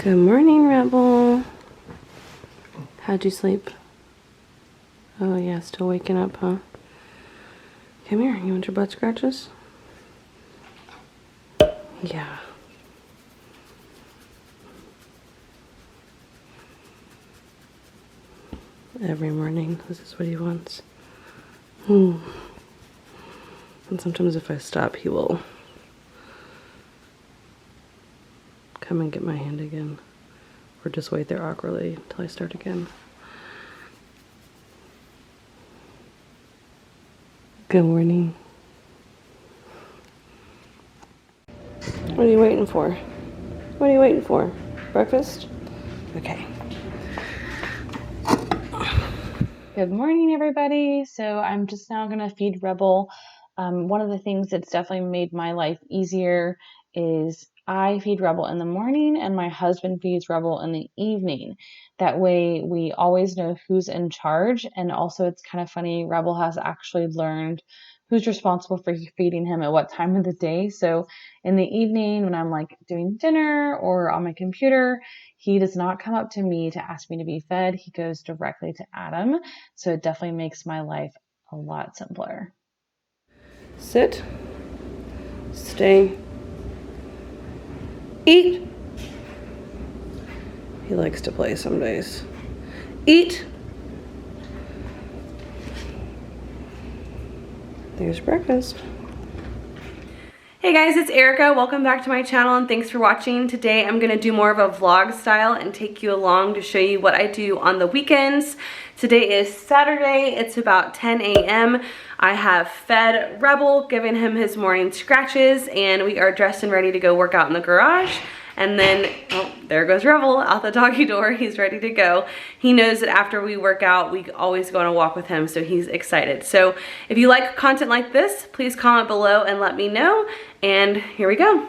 Good morning, Rebel. How'd you sleep? Oh yeah, still waking up, huh? Come here, you want your butt scratches? Yeah. Every morning, this is what he wants. And sometimes if I stop, he will come and get my hand again. Or just wait there awkwardly until I start again. Good morning. What are you waiting for? What are you waiting for? Breakfast? Okay. Good morning, everybody. So I'm just now going to feed Rebel. One of the things that's definitely made my life easier is I feed Rebel in the morning and my husband feeds Rebel in the evening. That way we always know who's in charge. And also it's kind of funny, Rebel has actually learned who's responsible for feeding him at what time of the day. So in the evening when I'm like doing dinner or on my computer, he does not come up to me to ask me to be fed. He goes directly to Adam. So it definitely makes my life a lot simpler. Sit. Stay. Eat. He likes to play some days. Eat. There's breakfast. Hey guys, it's Erica. Welcome back to my channel and thanks for watching. Today I'm gonna do more of a vlog style and take you along to show you what I do on the weekends. Today is Saturday. It's about 10 a.m. I have fed Rebel, given him his morning scratches, and we are dressed and ready to go work out in the garage. And then, oh, there goes Rebel out the doggy door. He's ready to go. He knows that after we work out, we always go on a walk with him, so he's excited. So if you like content like this, please comment below and let me know. And here we go.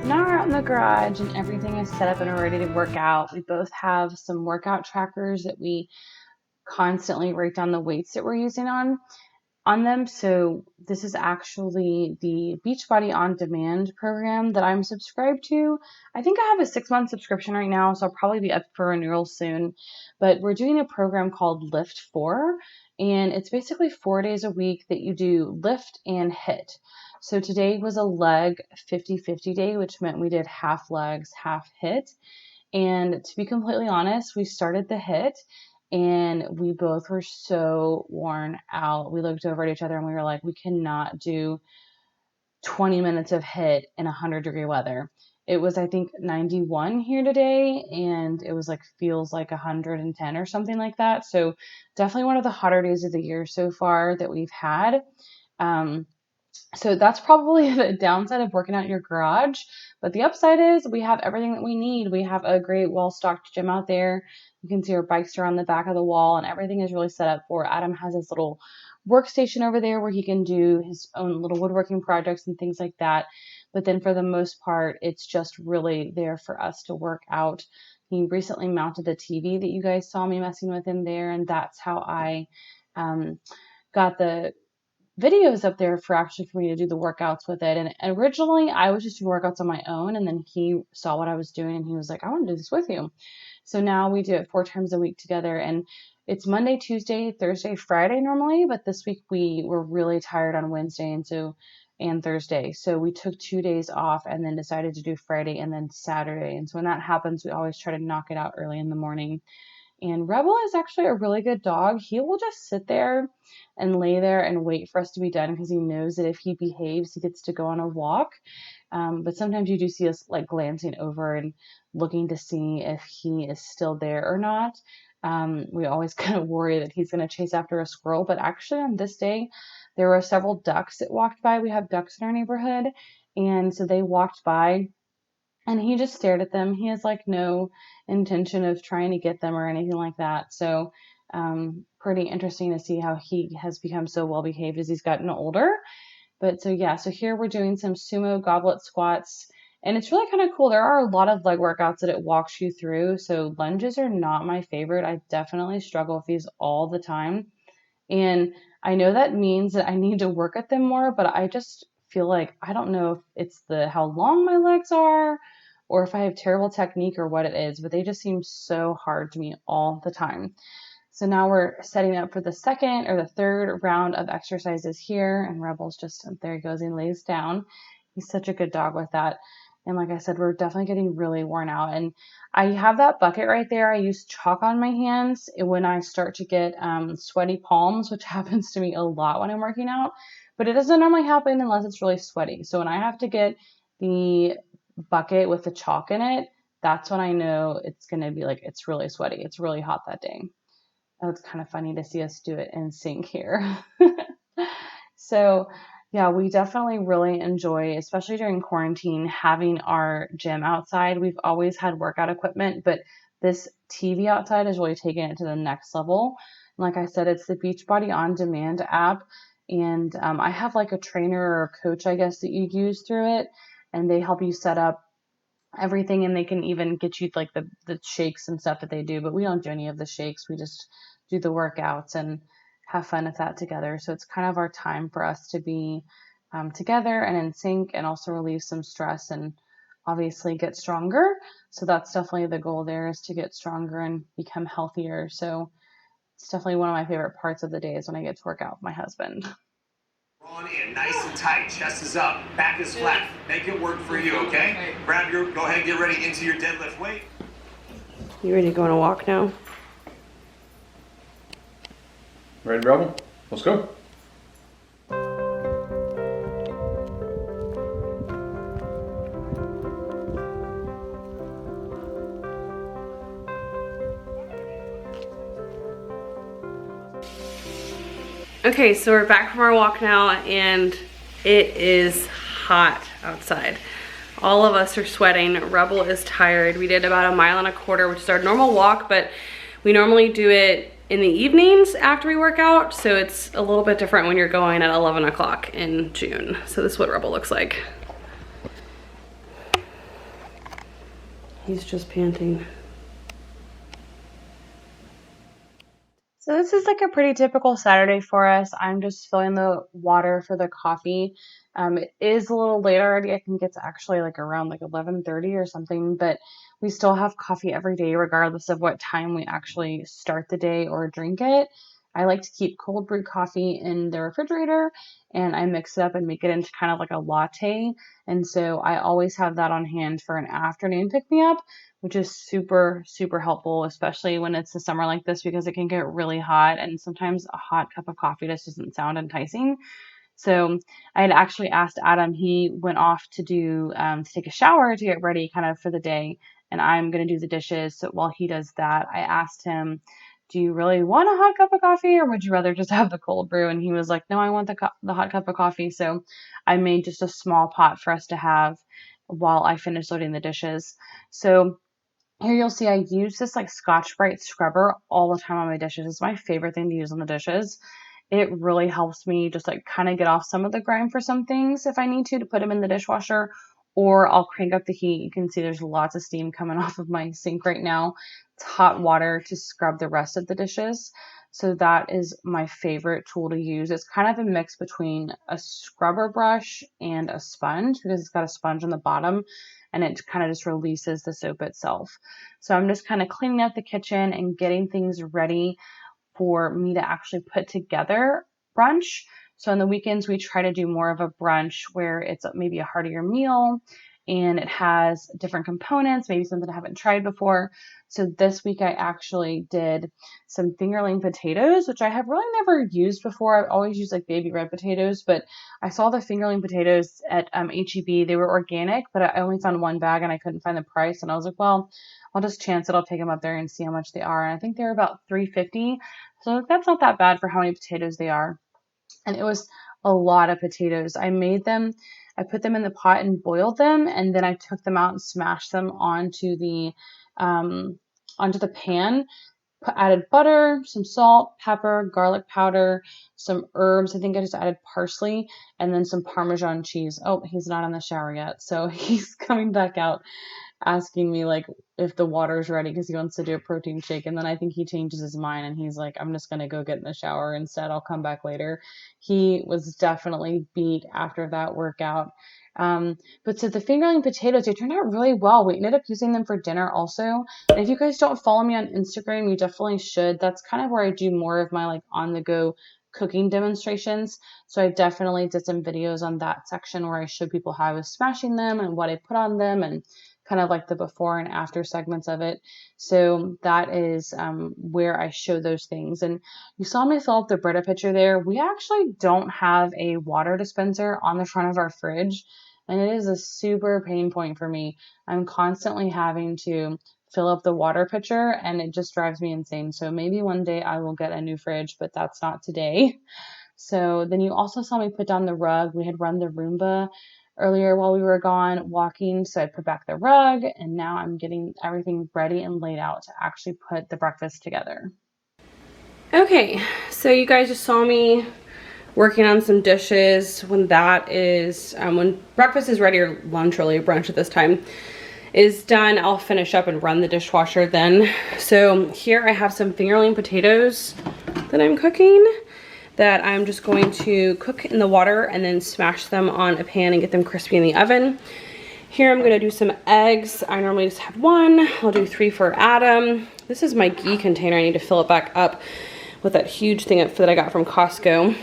Now we're out in the garage and everything is set up and we're ready to work out. We both have some workout trackers that we constantly write down the weights that we're using on them. So this is actually the Beachbody On Demand program that I'm subscribed to. I think I have a 6-month subscription right now, so I'll probably be up for renewal soon. But we're doing a program called Lift 4, and it's basically 4 days a week that you do lift and hit. So today was a leg 50-50 day, which meant we did half legs, half hit. And to be completely honest, we started the hit and we both were so worn out. We looked over at each other and we were like, we cannot do 20 minutes of hit in 100-degree weather. It was, I think, 91 here today, and it was like, feels like 110 or something like that. So definitely one of the hotter days of the year so far that we've had. So that's probably the downside of working out in your garage. But the upside is we have everything that we need. We have a great well-stocked gym out there. You can see our bikes are on the back of the wall and everything is really set up for Adam has his little workstation over there where he can do his own little woodworking projects and things like that. But then for the most part, it's just really there for us to work out. He recently mounted the TV that you guys saw me messing with in there, and that's how I got the videos up there for me to do the workouts with it. And originally I was just doing workouts on my own, and then he saw what I was doing and he was like, I want to do this with you. So now we do it 4 times a week together, and it's Monday, Tuesday, Thursday, Friday normally, but this week we were really tired on Wednesday and Thursday. So we took 2 days off and then decided to do Friday and then Saturday. And so when that happens, we always try to knock it out early in the morning. And Rebel is actually a really good dog. He will just sit there and lay there and wait for us to be done because he knows that if he behaves, he gets to go on a walk. But sometimes you do see us like glancing over and looking to see if he is still there or not. We always kind of worry that he's going to chase after a squirrel, but actually on this day, there were several ducks that walked by. We have ducks in our neighborhood, and so they walked by and he just stared at them. He has like no intention of trying to get them or anything like that. So, pretty interesting to see how he has become so well behaved as he's gotten older. But so yeah, so here we're doing some sumo goblet squats, and it's really kind of cool. There are a lot of leg workouts that it walks you through. So lunges are not my favorite. I definitely struggle with these all the time. And I know that means that I need to work at them more, but I just feel like I don't know if it's the how long my legs are or if I have terrible technique or what it is, but they just seem so hard to me all the time. So now we're setting up for the second or the third round of exercises here, and Rebel's just, there he goes, he lays down. He's such a good dog with that. And like I said, we're definitely getting really worn out. And I have that bucket right there. I use chalk on my hands when I start to get sweaty palms, which happens to me a lot when I'm working out. But it doesn't normally happen unless it's really sweaty. So when I have to get the bucket with the chalk in it, that's when I know it's going to be like, it's really sweaty. It's really hot that day. Oh, it's kind of funny to see us do it in sync here. So, yeah, we definitely really enjoy, especially during quarantine, having our gym outside. We've always had workout equipment, but this TV outside has really taken it to the next level. And like I said, it's the Beachbody On Demand app. And I have like a trainer or a coach, I guess, that you use through it. And they help you set up everything, and they can even get you like the shakes and stuff that they do, but we don't do any of the shakes. We just do the workouts and have fun with that together. So it's kind of our time for us to be together and in sync, and also relieve some stress and obviously get stronger. So that's definitely the goal there, is to get stronger and become healthier. So it's definitely one of my favorite parts of the day is when I get to work out with my husband. On in, nice and tight. Chest is up, back is flat. Make it work for you, okay? Grab your, go ahead and get ready into your deadlift weight. You ready to go on a walk now? Ready, Rebel? Let's go. Okay, so we're back from our walk now, and it is hot outside. All of us are sweating. Rebel is tired. We did about 1.25 miles, which is our normal walk, but we normally do it in the evenings after we work out, so it's a little bit different when you're going at 11 o'clock in June. So this is what Rebel looks like. He's just panting. So this is like a pretty typical Saturday for us. I'm just filling the water for the coffee. It is a little late already. I think it's actually like around like 11:30 or something, but we still have coffee every day regardless of what time we actually start the day or drink it. I like to keep cold brew coffee in the refrigerator, and I mix it up and make it into kind of like a latte. And so I always have that on hand for an afternoon pick me up, which is super, super helpful, especially when it's the summer like this, because it can get really hot, and sometimes a hot cup of coffee just doesn't sound enticing. So I had actually asked Adam, he went off to do to take a shower to get ready kind of for the day, and I'm going to do the dishes. So while he does that, I asked him, do you really want a hot cup of coffee, or would you rather just have the cold brew? And he was like, no, I want the hot cup of coffee. So I made just a small pot for us to have while I finish loading the dishes. So here you'll see I use this like Scotch-Brite scrubber all the time on my dishes. It's my favorite thing to use on the dishes. It really helps me just like kind of get off some of the grime for some things if I need to put them in the dishwasher, or I'll crank up the heat. You can see there's lots of steam coming off of my sink right now. It's hot water to scrub the rest of the dishes. So that is my favorite tool to use. It's kind of a mix between a scrubber brush and a sponge, because it's got a sponge on the bottom and it kind of just releases the soap itself. So I'm just kind of cleaning up the kitchen and getting things ready for me to actually put together brunch. So on the weekends, we try to do more of a brunch where it's maybe a heartier meal, and it has different components, maybe something I haven't tried before. So this week I actually did some fingerling potatoes, which I have really never used before. I've always used like baby red potatoes, but I saw the fingerling potatoes at HEB. They were organic, but I only found one bag and I couldn't find the price. And I was like, well, I'll just chance it. I'll take them up there and see how much they are. And I think they're about $3.50. So that's not that bad for how many potatoes they are. And it was a lot of potatoes. I put them in the pot and boiled them, and then I took them out and smashed them um, onto the pan. Added butter, some salt, pepper, garlic powder, some herbs. I think I just added parsley and then some Parmesan cheese. Oh, he's not in the shower yet, so he's coming back out asking me like if the water's ready because he wants to do a protein shake, and then I think he changes his mind and he's like, I'm just gonna go get in the shower instead. I'll come back later. He was definitely beat after that workout. But so the fingerling potatoes, they turned out really well. We ended up using them for dinner also. And if you guys don't follow me on Instagram, you definitely should. That's kind of where I do more of my like on the go cooking demonstrations. So I definitely did some videos on that section where I showed people how I was smashing them and what I put on them and kind of like the before and after segments of it. So that is where I show those things. And you saw me fill up the Brita pitcher there. We actually don't have a water dispenser on the front of our fridge, and it is a super pain point for me. I'm constantly having to fill up the water pitcher, and it just drives me insane. So maybe one day I will get a new fridge, but that's not today. So then you also saw me put down the rug. We had run the Roomba earlier while we were gone walking, so I put back the rug, and now I'm getting everything ready and laid out to actually put the breakfast together. Okay, so you guys just saw me working on some dishes. When when breakfast is ready, or lunch really, brunch at this time, is done, I'll finish up and run the dishwasher then. So here I have some fingerling potatoes that I'm cooking that I'm just going to cook in the water and then smash them on a pan and get them crispy in the oven. Here I'm gonna do some eggs. I normally just have one. I'll do 3 for Adam. This is my ghee container. I need to fill it back up with that huge thing that I got from Costco.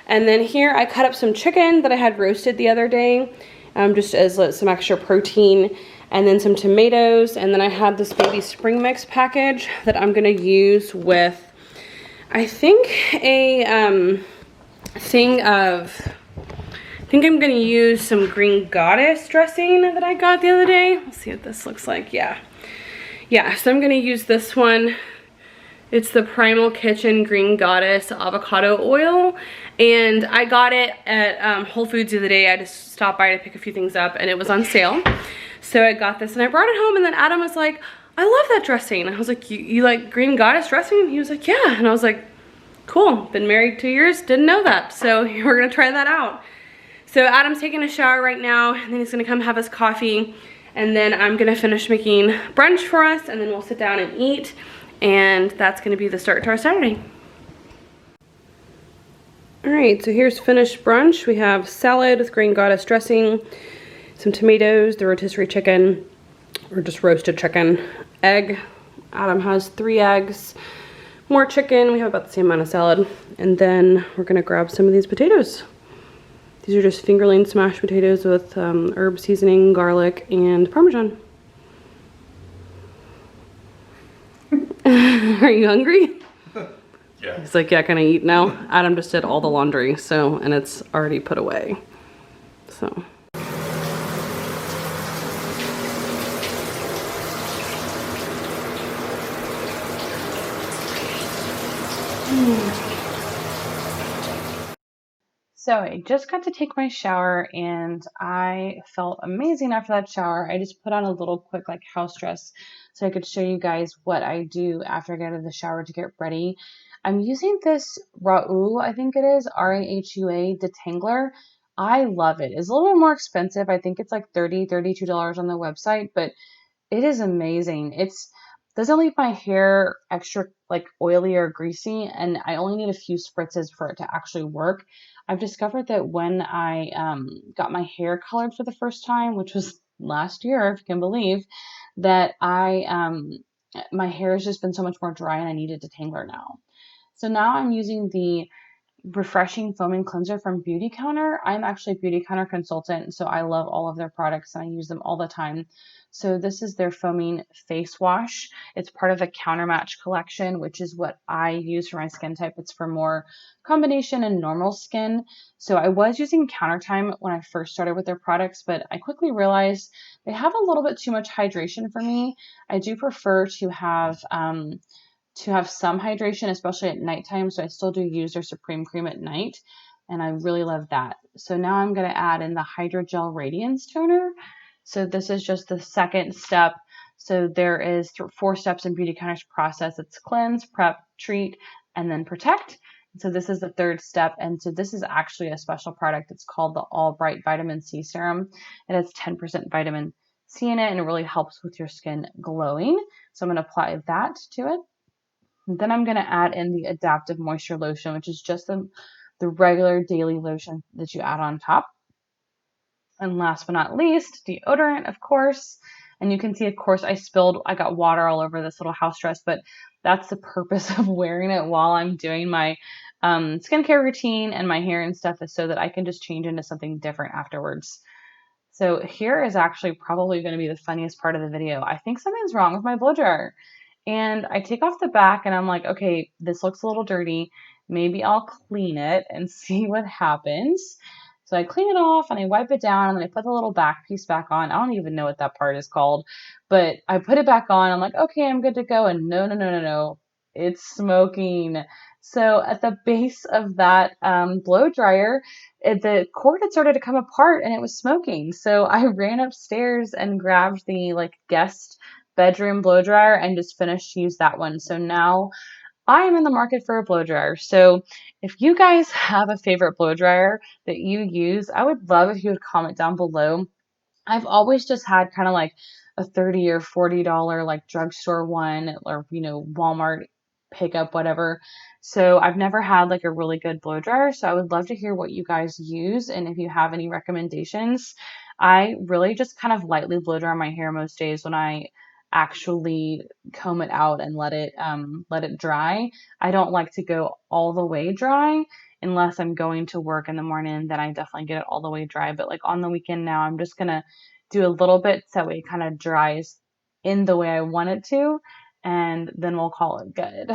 And then here I cut up some chicken that I had roasted the other day, just as some extra protein, and then some tomatoes. And then I have this baby spring mix package that I'm gonna use with, I think I'm gonna use some Green Goddess dressing that I got the other day. Let's see what this looks like. Yeah, so I'm gonna use this one. It's the Primal Kitchen Green Goddess avocado oil, and I got it at Whole Foods the other day. I just stopped by to pick a few things up and it was on sale. So I got this and I brought it home, and then Adam was like, I love that dressing. I was like, you like Green Goddess dressing? And he was like, yeah. And I was like, cool, been married 2 years, didn't know that. So we're gonna try that out. So Adam's taking a shower right now, and then he's gonna come have his coffee, and then I'm gonna finish making brunch for us, and then we'll sit down and eat, and that's gonna be the start to our Saturday. All right, so here's finished brunch. We have salad with Green Goddess dressing, some tomatoes, the rotisserie chicken, or just roasted chicken, egg. Adam has 3 eggs, more chicken. We have about the same amount of salad. And then we're gonna grab some of these potatoes. These are just fingerling smashed potatoes with herb seasoning, garlic, and Parmesan. Are you hungry? Yeah. He's like, yeah, can I eat now? Adam just did all the laundry, and it's already put away, so. So I just got to take my shower and I felt amazing after that shower. I just put on a little quick like house dress so I could show you guys what I do after I get out of the shower to get ready. I'm using this Rau, I think it is, R-A-H-U-A detangler. I love it. It's a little bit more expensive. I think it's like $30, $32 on the website, but it is amazing. It's doesn't leave my hair extra like oily or greasy, and I only need a few spritzes for it to actually work. I've discovered that when I got my hair colored for the first time, which was last year, if you can believe, that my hair has just been so much more dry and I needed a detangler now. So now I'm using the refreshing foaming cleanser from Beauty Counter. I'm actually a Beauty Counter consultant, so I love all of their products and I use them all the time. So this is their foaming face wash. It's part of the Countermatch collection, which is what I use for my skin type. It's for more combination and normal skin. So I was using Countertime when I first started with their products, but I quickly realized they have a little bit too much hydration for me. I do prefer to have some hydration, especially at nighttime. So I still do use their Supreme Cream at night, and I really love that. So now I'm going to add in the Hydrogel Radiance Toner. So this is just the second step. So there is 4 steps in Beauty Counter's process. It's cleanse, prep, treat, and then protect. So this is the third step. And so this is actually a special product. It's called the All Bright Vitamin C Serum. It has 10% vitamin C in it, and it really helps with your skin glowing. So I'm going to apply that to it. And then I'm going to add in the Adaptive Moisture Lotion, which is just the regular daily lotion that you add on top. And last but not least, deodorant, of course. And you can see, of course, I got water all over this little house dress, but that's the purpose of wearing it while I'm doing my skincare routine and my hair and stuff, is so that I can just change into something different afterwards. So here is actually probably going to be the funniest part of the video. I think something's wrong with my blow dryer. And I take off the back and I'm like, okay, this looks a little dirty. Maybe I'll clean it and see what happens. So I clean it off and I wipe it down and then I put the little back piece back on. I don't even know what that part is called, but I put it back on. I'm like, okay, I'm good to go. And no. It's smoking. So at the base of that blow dryer, the cord had started to come apart and it was smoking. So I ran upstairs and grabbed the guest bedroom blow dryer and just finished to use that one. So now I'm in the market for a blow dryer. So if you guys have a favorite blow dryer that you use, I would love if you would comment down below. I've always just had kind of like a $30 or $40 like drugstore one, or Walmart pickup, whatever. So I've never had like a really good blow dryer. So I would love to hear what you guys use and if you have any recommendations. I really just kind of lightly blow dry my hair most days when I actually comb it out and let it dry. I don't like to go all the way dry unless I'm going to work in the morning. Then I definitely get it all the way dry. But like on the weekend now, I'm just gonna do a little bit so it kind of dries in the way I want it to, and then we'll call it good.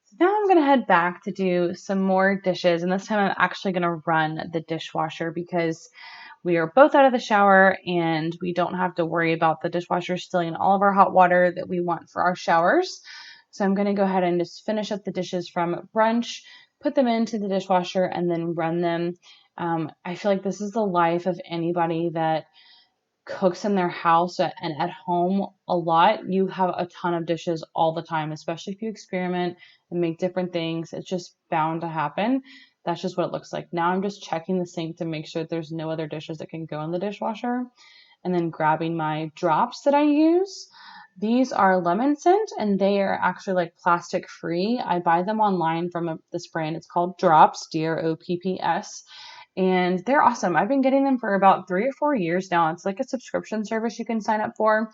So now I'm gonna head back to do some more dishes, and this time I'm actually gonna run the dishwasher because we are both out of the shower and we don't have to worry about the dishwasher stealing all of our hot water that we want for our showers. So I'm going to go ahead and just finish up the dishes from brunch, put them into the dishwasher, and then run them. I feel like this is the life of anybody that cooks in their house and at home a lot. You have a ton of dishes all the time, especially if you experiment and make different things. It's just bound to happen. That's just what it looks like. Now I'm just checking the sink to make sure that there's no other dishes that can go in the dishwasher, and then grabbing my drops that I use. These are lemon scent and they are actually like plastic free. I buy them online from this brand. It's called Drops, Dropps. And they're awesome. I've been getting them for about 3 or 4 years now. It's like a subscription service you can sign up for.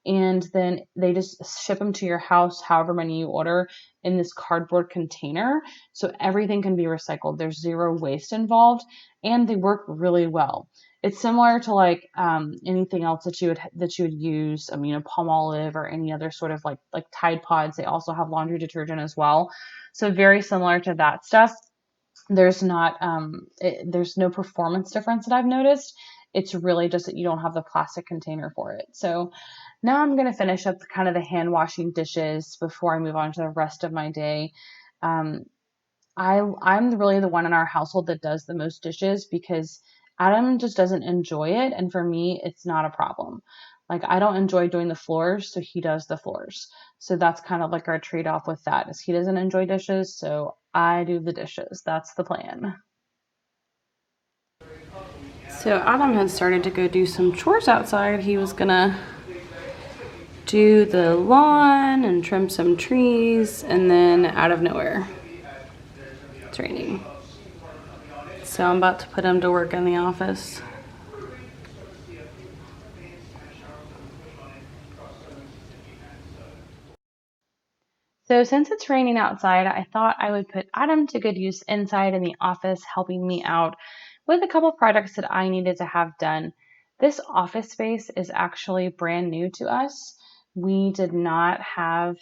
And then they just ship them to your house, however many you order, in this cardboard container. So everything can be recycled. There's zero waste involved, and they work really well. It's similar to like anything else that you would use, Palmolive or any other sort of like Tide Pods. They also have laundry detergent as well. So very similar to that stuff. There's not there's no performance difference that I've noticed. It's really just that you don't have the plastic container for it. So now I'm going to finish up kind of the hand washing dishes before I move on to the rest of my day. I'm really the one in our household that does the most dishes because Adam just doesn't enjoy it, and for me it's not a problem. Like, I don't enjoy doing the floors, so he does the floors. So that's kind of like our trade-off with that, is he doesn't enjoy dishes, so I do the dishes. That's the plan. So Adam had started to go do some chores outside. He was gonna do the lawn and trim some trees, and then out of nowhere, it's raining. So I'm about to put him to work in the office. So since it's raining outside, I thought I would put Adam to good use inside in the office, helping me out with a couple projects that I needed to have done. This office space is actually brand new to us. We did not have,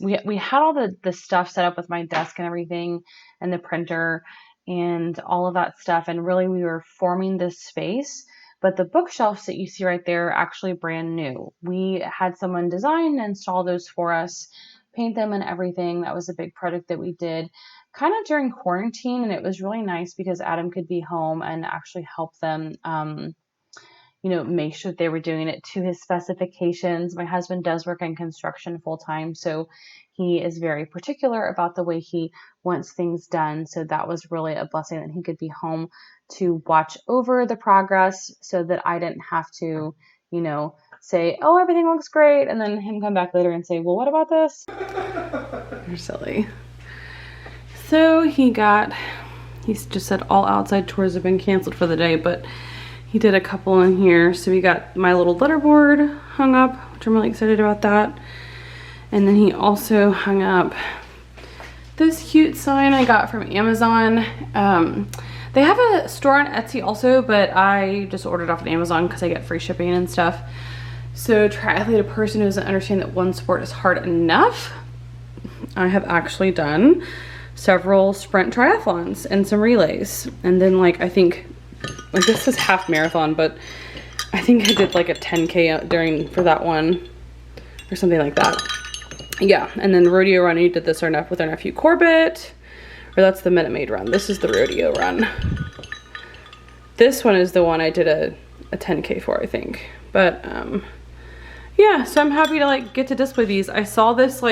we had all the stuff set up with my desk and everything and the printer and all of that stuff. And really we were forming this space, but the bookshelves that you see right there are actually brand new. We had someone design and install those for us, paint them and everything. That was a big project that we did kind of during quarantine. And it was really nice because Adam could be home and actually help them, make sure that they were doing it to his specifications. My husband does work in construction full time, so he is very particular about the way he wants things done. So that was really a blessing that he could be home to watch over the progress so that I didn't have to, say, oh, everything looks great, and then him come back later and say, well, what about this? You're silly. So he just said all outside tours have been canceled for the day, but he did a couple in here. So we got my little letterboard hung up, which I'm really excited about that. And then he also hung up this cute sign I got from Amazon. They have a store on Etsy also, but I just ordered off of Amazon because I get free shipping and stuff. So triathlete, a person who doesn't understand that one sport is hard enough. I have actually done several sprint triathlons and some relays. And then I think, this is half marathon, but I think I did a 10K for that one or something like that. Yeah, and then rodeo run, I did this with our nephew Corbett, or that's the Minute Maid run. This is the rodeo run. This one is the one I did a 10K for, I think. But yeah, so I'm happy to get to display these. I saw this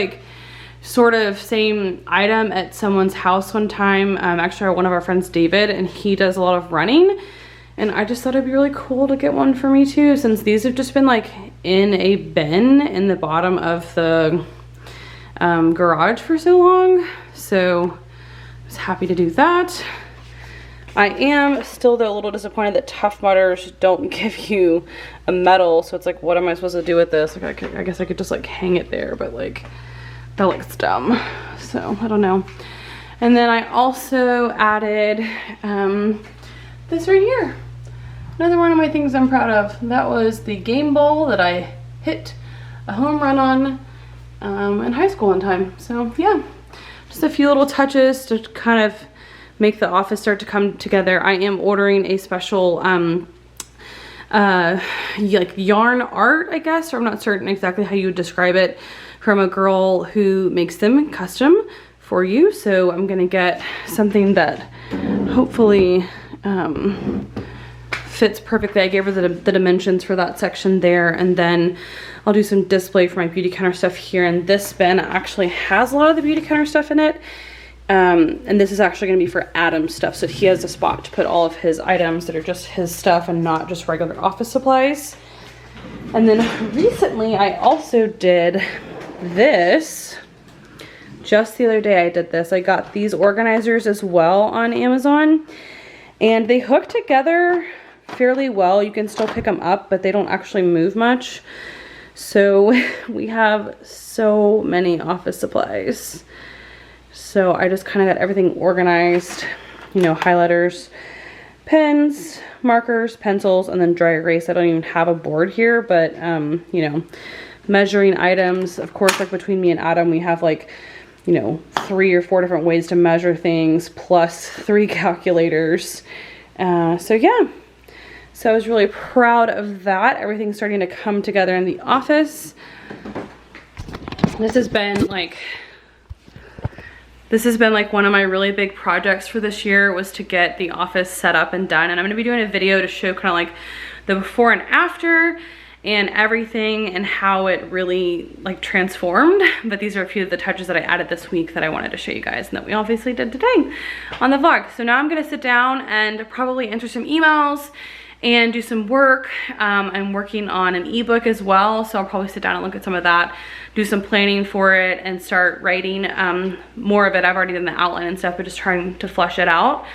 sort of same item at someone's house one time, actually one of our friends, David, and he does a lot of running. And I just thought it'd be really cool to get one for me too, since these have just been in a bin in the bottom of the garage for so long. So I was happy to do that. I am still though a little disappointed that Tough Mudders don't give you a medal. So it's what am I supposed to do with this? I guess I could just hang it there, but that looks dumb. So I don't know. And then I also added this right here. Another one of my things I'm proud of. That was the game ball that I hit a home run on in high school one time. So yeah, just a few little touches to kind of make the office start to come together. I am ordering a special yarn art, I guess, or I'm not certain exactly how you would describe it, from a girl who makes them custom for you. So I'm gonna get something that hopefully fits perfectly. I gave her the dimensions for that section there, and then I'll do some display for my beauty counter stuff here. And this bin actually has a lot of the beauty counter stuff in it. And this is actually gonna be for Adam's stuff. So he has a spot to put all of his items that are just his stuff and not just regular office supplies. And then recently I also did this. Just the other day I did this. I got these organizers as well on Amazon, and they hook together fairly well. You can still pick them up, but they don't actually move much. So we have so many office supplies. So I just kind of got everything organized, highlighters, pens, markers, pencils, and then dry erase. I don't even have a board here, but measuring items. Of course, between me and Adam, we have 3 or 4 different ways to measure things, plus 3 calculators. So yeah, so I was really proud of that. Everything's starting to come together in the office. This has been one of my really big projects for this year, was to get the office set up and done. And I'm gonna be doing a video to show kind of the before and after and everything, and how it really transformed. But these are a few of the touches that I added this week that I wanted to show you guys, and that we obviously did today on the vlog. So now I'm gonna sit down and probably enter some emails and do some work. I'm working on an ebook as well, so I'll probably sit down and look at some of that, do some planning for it, and start writing more of it. I've already done the outline and stuff, but just trying to flesh it out.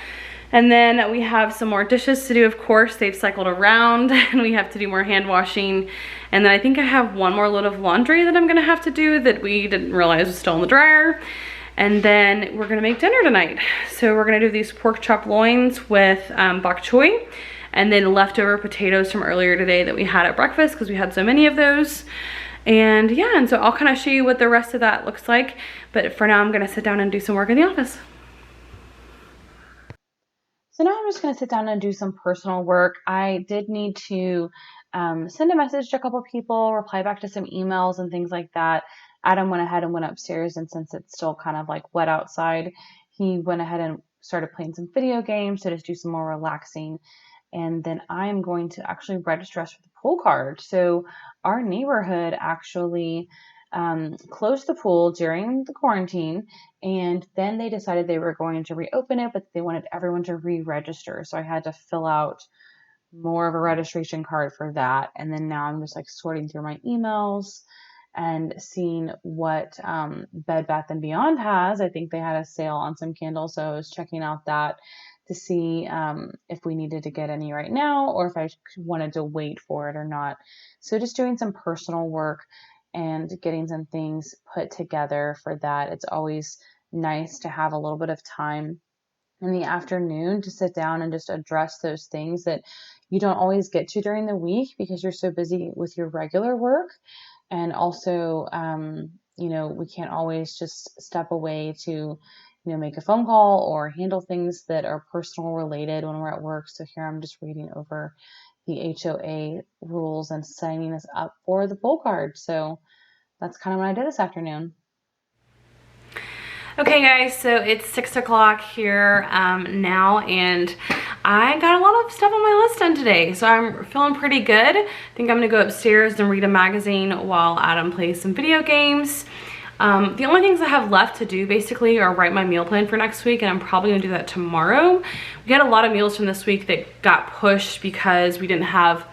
And then we have some more dishes to do, of course. They've cycled around and we have to do more hand washing. And then I think I have one more load of laundry that I'm gonna have to do that we didn't realize was still in the dryer. And then we're gonna make dinner tonight. So we're gonna do these pork chop loins with bok choy, and then leftover potatoes from earlier today that we had at breakfast because we had so many of those. And yeah, and so I'll kind of show you what the rest of that looks like. But for now, I'm gonna sit down and do some work in the office. So now I'm just going to sit down and do some personal work. I did need to send a message to a couple people, reply back to some emails and things like that. Adam went ahead and went upstairs, and since it's still kind of like wet outside, he went ahead and started playing some video games to just do some more relaxing. And then I am going to actually register us for the pool card. So our neighborhood actually closed the pool during the quarantine, and then they decided they were going to reopen it, but they wanted everyone to re-register. So I had to fill out more of a registration card for that. And then now I'm just like sorting through my emails and seeing what Bed Bath & Beyond has. I think they had a sale on some candles, so I was checking out that to see if we needed to get any right now or if I wanted to wait for it or not. So just doing some personal work and getting some things put together for that. It's always nice to have a little bit of time in the afternoon to sit down and just address those things that you don't always get to during the week because you're so busy with your regular work. And also, you know, we can't always just step away to, you know, make a phone call or handle things that are personal related when we're at work. So here I'm just reading over the HOA rules and signing us up for the poll card. So that's kind of what I did this afternoon. Okay guys, so it's 6 o'clock here now, and I got a lot of stuff on my list done today, so I'm feeling pretty good. I think I'm gonna go upstairs and read a magazine while Adam plays some video games. The only things I have left to do basically are write my meal plan for next week, and I'm probably gonna do that tomorrow. We had a lot of meals from this week that got pushed because we didn't have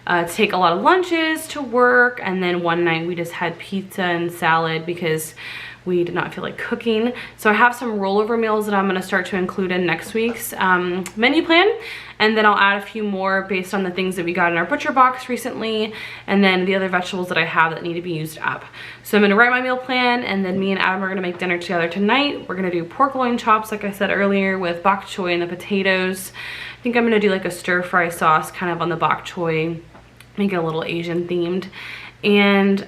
to take a lot of lunches to work, and then one night we just had pizza and salad because we did not feel like cooking. So I have some rollover meals that I'm gonna start to include in next week's menu plan, and then I'll add a few more based on the things that we got in our butcher box recently, and then the other vegetables that I have that need to be used up. So I'm gonna write my meal plan, and then me and Adam are gonna make dinner together tonight. We're gonna do pork loin chops, like I said earlier, with bok choy and the potatoes. I think I'm gonna do like a stir fry sauce kind of on the bok choy, make it a little Asian themed. And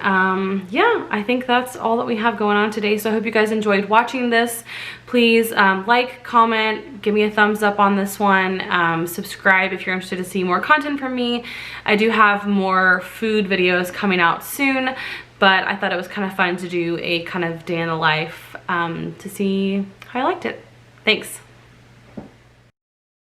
yeah, I think that's all that we have going on today. So I hope you guys enjoyed watching this. Please like, comment, give me a thumbs up on this one. Subscribe if you're interested to see more content from me. I do have more food videos coming out soon, but I thought it was kind of fun to do a kind of day in the life to see how I liked it. Thanks.